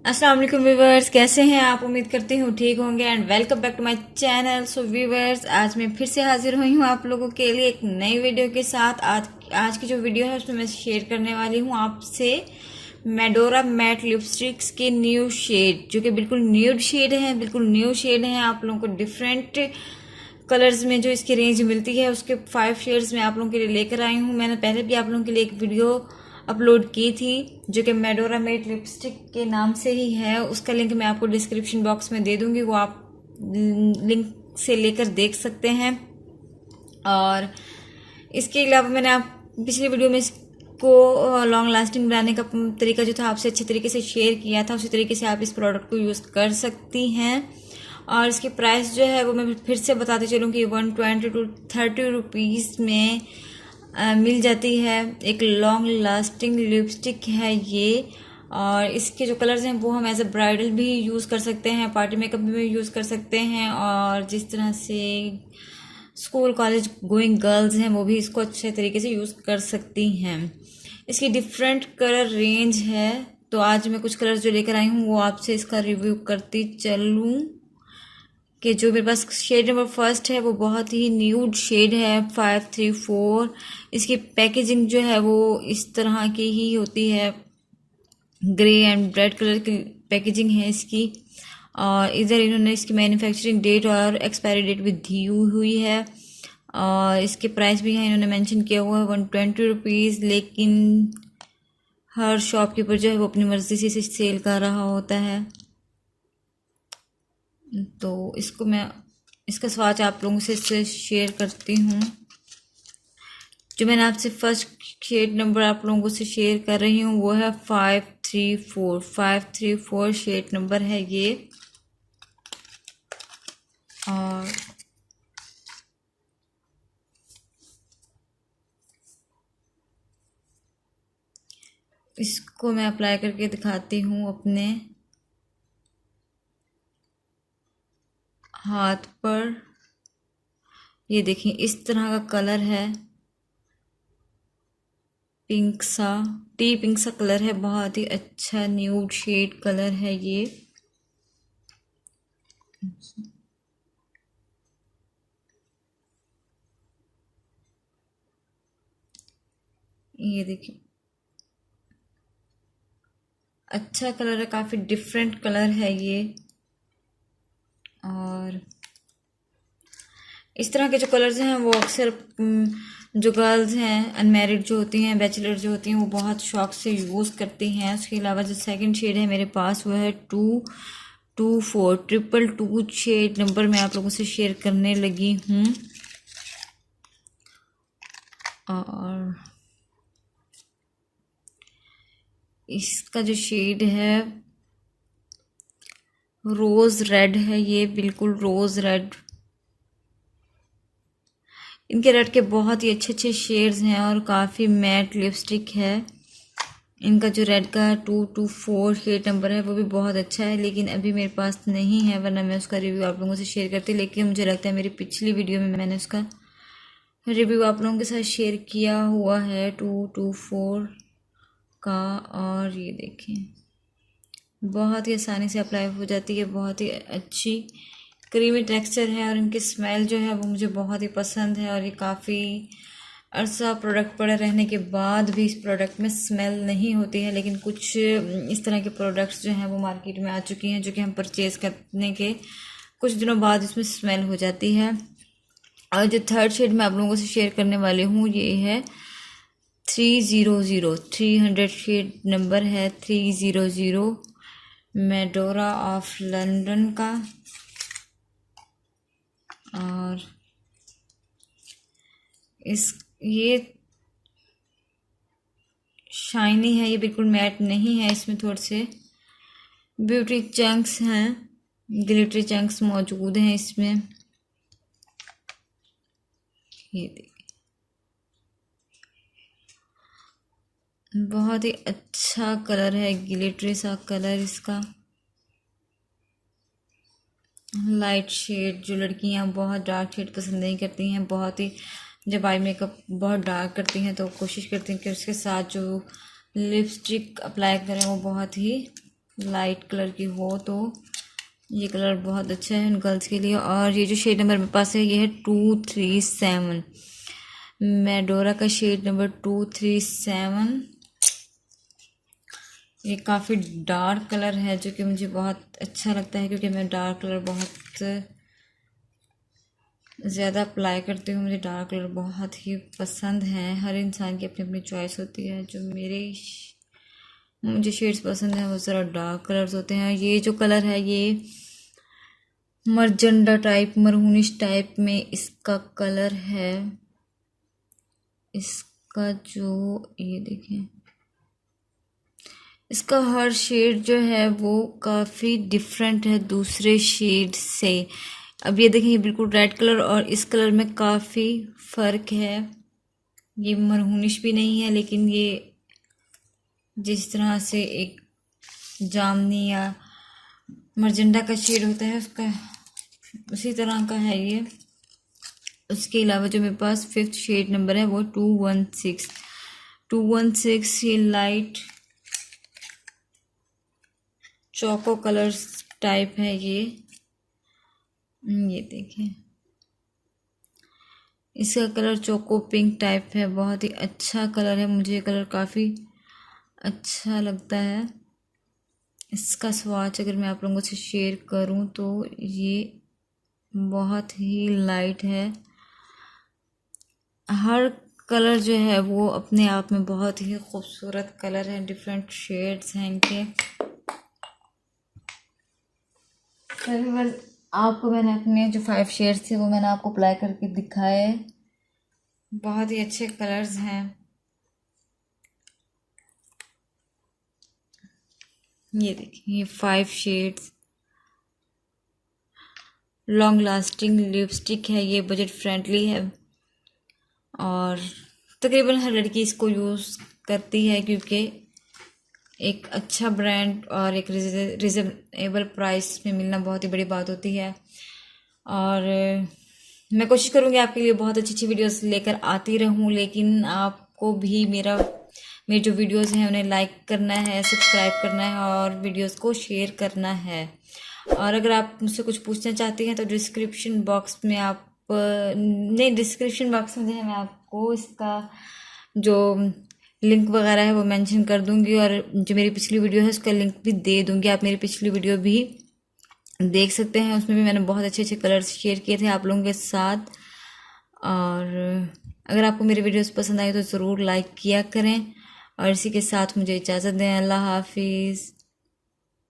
अस्सलाम वालेकुम व्यूवर्स, कैसे हैं आप? उम्मीद करती हूँ ठीक होंगे and welcome back to my channel. So viewers, आज मैं फिर से हाजिर हुई हूँ आप लोगों के लिए एक नई वीडियो के साथ। आज की जो वीडियो है उसमें मैं शेयर करने वाली हूँ आपसे मेडोरा मैट लिपस्टिक्स के न्यू शेड, जो कि बिल्कुल न्यूड शेड है। बिल्कुल न्यू शेड है। आप लोगों को डिफरेंट कलर्स में जो इसकी रेंज मिलती है उसके 5 शेड्स में आप लोगों के लिए लेकर आई हूँ। मैंने पहले भी आप लोगों के लिए एक वीडियो अपलोड की थी जो कि मेडोरा मेट लिपस्टिक के नाम से ही है। उसका लिंक मैं आपको डिस्क्रिप्शन बॉक्स में दे दूंगी, वो आप लिंक से लेकर देख सकते हैं। और इसके अलावा मैंने आप पिछली वीडियो में इसको लॉन्ग लास्टिंग बनाने का तरीका जो था आपसे अच्छे तरीके से शेयर किया था, उसी तरीके से आप इस प्रोडक्ट को यूज़ कर सकती हैं। और इसकी प्राइस जो है वो मैं फिर से बताते चलूँ कि 120 to 30 रुपीज़ में मिल जाती है। एक लॉन्ग लास्टिंग लिपस्टिक है ये। और इसके जो कलर्स हैं वो हम एज अ ब्राइडल भी यूज़ कर सकते हैं, पार्टी मेकअप में भी यूज़ कर सकते हैं, और जिस तरह से स्कूल कॉलेज गोइंग गर्ल्स हैं वो भी इसको अच्छे तरीके से यूज़ कर सकती हैं। इसकी डिफरेंट कलर रेंज है, तो आज मैं कुछ कलर्स जो लेकर आई हूँ वो आपसे इसका रिव्यू करती चलूँ। कि जो मेरे पास शेड नंबर फर्स्ट है वो बहुत ही न्यूड शेड है 534। इसकी पैकेजिंग जो है वो इस तरह की ही होती है, ग्रे एंड रेड कलर की पैकेजिंग है इसकी। और इधर इन्होंने इसकी मैन्युफैक्चरिंग डेट और एक्सपायरी डेट भी दी हुई है। और इसके प्राइस भी है इन्होंने मेंशन किया हुआ है 120 रुपीज़। लेकिन हर शॉपकीपर जो है वो अपनी मर्जी से इसे सेल कर रहा होता है, तो इसको मैं इसका स्वाच आप लोगों से शेयर करती हूँ। जो मैंने आपसे फर्स्ट शेड नंबर आप लोगों से शेयर कर रही हूँ वो है 534 शेड नंबर है ये। और इसको मैं अप्लाई करके दिखाती हूँ अपने हाथ पर। ये देखिए इस तरह का कलर है, पिंक सा, टी पिंक सा कलर है, बहुत ही अच्छा न्यूड शेड कलर है ये। ये देखिए अच्छा कलर है, काफ़ी डिफरेंट कलर है ये। और इस तरह के जो कलर्स हैं वो अक्सर जो गर्ल्स हैं अनमैरिड जो होती हैं, बैचलर जो होती हैं, वो बहुत शौक से यूज़ करती हैं। उसके अलावा जो सेकंड शेड है मेरे पास वो है 224 शेड नंबर मैं आप लोगों से शेयर करने लगी हूँ। और इसका जो शेड है रोज़ रेड है, ये बिल्कुल रोज़ रेड। इनके रेड के बहुत ही अच्छे अच्छे शेड्स हैं और काफ़ी मैट लिपस्टिक है। इनका जो रेड का 224 शेड नंबर है वो भी बहुत अच्छा है, लेकिन अभी मेरे पास नहीं है, वरना मैं उसका रिव्यू आप लोगों से शेयर करती। लेकिन मुझे लगता है मेरी पिछली वीडियो में मैंने उसका रिव्यू आप लोगों के साथ शेयर किया हुआ है 224 का। और ये देखें बहुत ही आसानी से अप्लाई हो जाती है, बहुत ही अच्छी क्रीमी टेक्सचर है, और इनकी स्मेल जो है वो मुझे बहुत ही पसंद है। और ये काफ़ी अरसा प्रोडक्ट पड़े रहने के बाद भी इस प्रोडक्ट में स्मेल नहीं होती है। लेकिन कुछ इस तरह के प्रोडक्ट्स जो हैं वो मार्केट में आ चुकी हैं जो कि हम परचेज़ करने के कुछ दिनों बाद इसमें स्मेल हो जाती है। और जो थर्ड शेड मैं आप लोगों से शेयर करने वाली हूँ ये है 300 शेड नंबर है 300 मेडोरा ऑफ लंदन का। और ये शाइनी है, ये बिल्कुल मैट नहीं है, इसमें थोड़े से ब्यूटी चंक्स हैं, ग्लिटरी चंक्स मौजूद हैं इसमें। ये देखिए बहुत ही अच्छा कलर है, ग्लिटरी सा कलर इसका। लाइट शेड, जो लड़कियां बहुत डार्क शेड पसंद नहीं करती हैं, बहुत ही जब आई मेकअप बहुत डार्क करती हैं तो कोशिश करती हैं कि उसके साथ जो लिपस्टिक अप्लाई करें वो बहुत ही लाइट कलर की हो तो ये कलर बहुत अच्छा है गर्ल्स के लिए। और ये जो शेड नंबर मेरे पास है ये है 237, मेडोरा का शेड नंबर 237। ये काफ़ी डार्क कलर है जो कि मुझे बहुत अच्छा लगता है, क्योंकि मैं डार्क कलर बहुत ज़्यादा अप्लाई करती हूँ। मुझे डार्क कलर बहुत ही पसंद है। हर इंसान की अपनी अपनी चॉइस होती है। जो मुझे शेड्स पसंद है वो ज़रा डार्क कलर्स होते हैं। ये जो कलर है ये मरजंडा टाइप, मरहूनिश टाइप में इसका कलर है। इसका जो ये देखें, इसका हर शेड जो है वो काफ़ी डिफरेंट है दूसरे शेड से। अब ये देखें, ये बिल्कुल रेड कलर और इस कलर में काफ़ी फ़र्क है। ये मरहूनिश भी नहीं है, लेकिन ये जिस तरह से एक जामनी या मरजंडा का शेड होता है उसका उसी तरह का है ये। उसके अलावा जो मेरे पास 5th शेड नंबर है वो 216। ये लाइट चोको कलर्स टाइप है ये देखें, इसका कलर चोको पिंक टाइप है। बहुत ही अच्छा कलर है, मुझे ये कलर काफ़ी अच्छा लगता है। इसका स्वाच अगर मैं आप लोगों से शेयर करूं तो ये बहुत ही लाइट है। हर कलर जो है वो अपने आप में बहुत ही खूबसूरत कलर है, डिफरेंट शेड्स हैं इनके। तकरीबन आपको मैंने अपने जो 5 शेड्स थे वो मैंने आपको अप्लाई करके दिखाए। बहुत ही अच्छे कलर्स हैं। ये देखिए, ये 5 शेड्स लॉन्ग लास्टिंग लिपस्टिक है। ये बजट फ्रेंडली है और तकरीबन हर लड़की इसको यूज़ करती है, क्योंकि एक अच्छा ब्रांड और एक रिजनेबल प्राइस में मिलना बहुत ही बड़ी बात होती है। और मैं कोशिश करूँगी आपके लिए बहुत अच्छी अच्छी वीडियोस लेकर आती रहूँ, लेकिन आपको भी मेरे जो वीडियोस हैं उन्हें लाइक करना है, सब्सक्राइब करना है और वीडियोस को शेयर करना है। और अगर आप मुझसे कुछ पूछना चाहती हैं तो डिस्क्रिप्शन बॉक्स में डिस्क्रिप्शन बॉक्स में जो है मैं आपको इसका जो लिंक वगैरह है वो मेंशन कर दूंगी, और जो मेरी पिछली वीडियो है उसका लिंक भी दे दूंगी। आप मेरी पिछली वीडियो भी देख सकते हैं, उसमें भी मैंने बहुत अच्छे अच्छे कलर्स शेयर किए थे आप लोगों के साथ। और अगर आपको मेरी वीडियोस पसंद आई तो ज़रूर लाइक किया करें। और इसी के साथ मुझे इजाज़त दें। अल्लाह हाफिज़।